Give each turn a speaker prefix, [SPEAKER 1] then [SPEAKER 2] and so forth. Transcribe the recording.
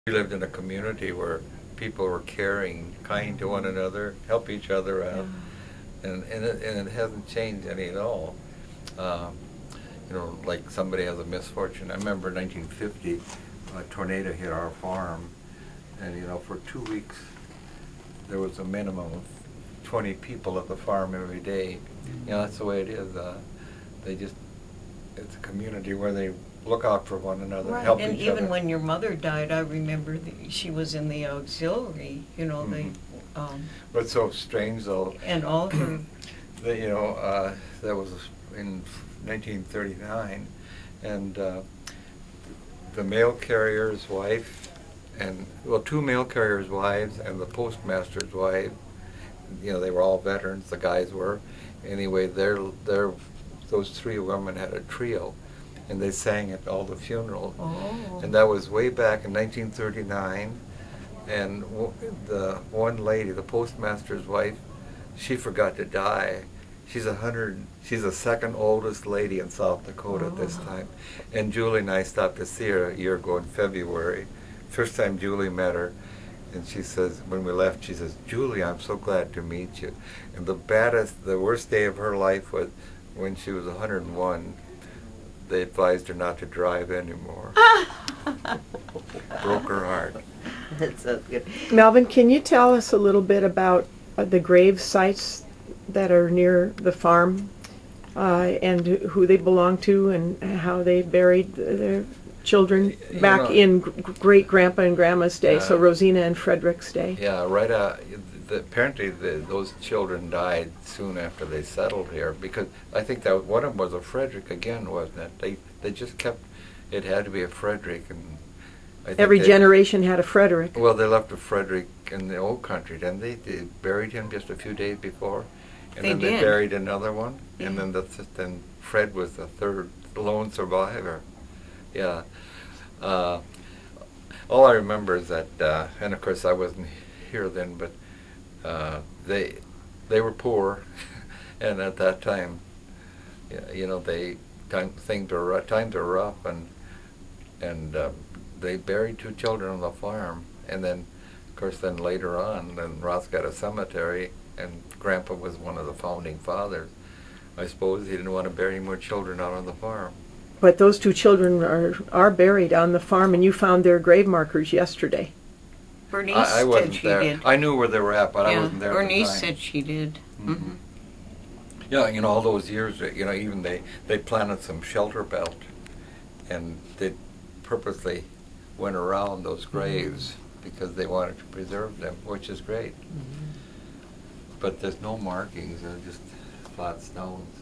[SPEAKER 1] We lived in a community where people were caring, kind to one another, help each other out, and it hasn't changed any at all. Uh, like somebody has a misfortune. I remember in 1950, a tornado hit our farm, and for 2 weeks there was a minimum of 20 people at the farm every day. That's the way it is. It's a community where they look out for one another,
[SPEAKER 2] right.
[SPEAKER 1] help
[SPEAKER 2] And
[SPEAKER 1] each other.
[SPEAKER 2] even when your mother died, I remember she was in the auxiliary,
[SPEAKER 1] What's so strange though,
[SPEAKER 2] and all her,
[SPEAKER 1] that was in 1939, and the mail carrier's wife, two mail carriers' wives and the postmaster's wife, they were all veterans, the guys were. Anyway, those three women had a trio, and they sang at all the funerals.
[SPEAKER 2] oh,
[SPEAKER 1] And that was way back in 1939. And the one lady, the postmaster's wife, she forgot to die. She's the second oldest lady in South Dakota at this time. And Julie and I stopped to see her a year ago in February. First time Julie met her, and she says, when we left, she says, "Julie, I'm so glad to meet you." And the worst day of her life was when she was 101. They advised her not to drive anymore. Broke her heart.
[SPEAKER 2] that's so good.
[SPEAKER 3] Melvin, can you tell us a little bit about the grave sites that are near the farm and who they belong to and how they buried their children back in great-grandpa and grandma's day, so Rosina and Frederick's day?
[SPEAKER 1] Yeah, right. Apparently those children died soon after they settled here, because I think that one of them was a Frederick again, wasn't it? They just kept, it had to be a Frederick, and I think
[SPEAKER 3] Every generation had a Frederick.
[SPEAKER 1] Well, they left a Frederick in the old country, didn't they? They buried him just a few days before, and then they buried another one, and then Fred was the third lone survivor. Yeah. All I remember is that, and of course I wasn't here then, but they were poor, and at that time, times were rough, and they buried two children on the farm, and then, of course, then later on, then Roscoe got a cemetery, and Grandpa was one of the founding fathers. I suppose he didn't want to bury more children out on the farm.
[SPEAKER 3] But those two children are buried on the farm, and you found their grave markers yesterday.
[SPEAKER 2] Bernice
[SPEAKER 1] I wasn't
[SPEAKER 2] said she
[SPEAKER 1] there.
[SPEAKER 2] did.
[SPEAKER 1] I knew where they were at, but I wasn't there at the
[SPEAKER 2] Bernice
[SPEAKER 1] time.
[SPEAKER 2] said she did.
[SPEAKER 1] Mm-hmm. Yeah, all those years, even they planted some shelter belt, and they purposely went around those graves because they wanted to preserve them, which is great. But there's no markings; they're just flat stones.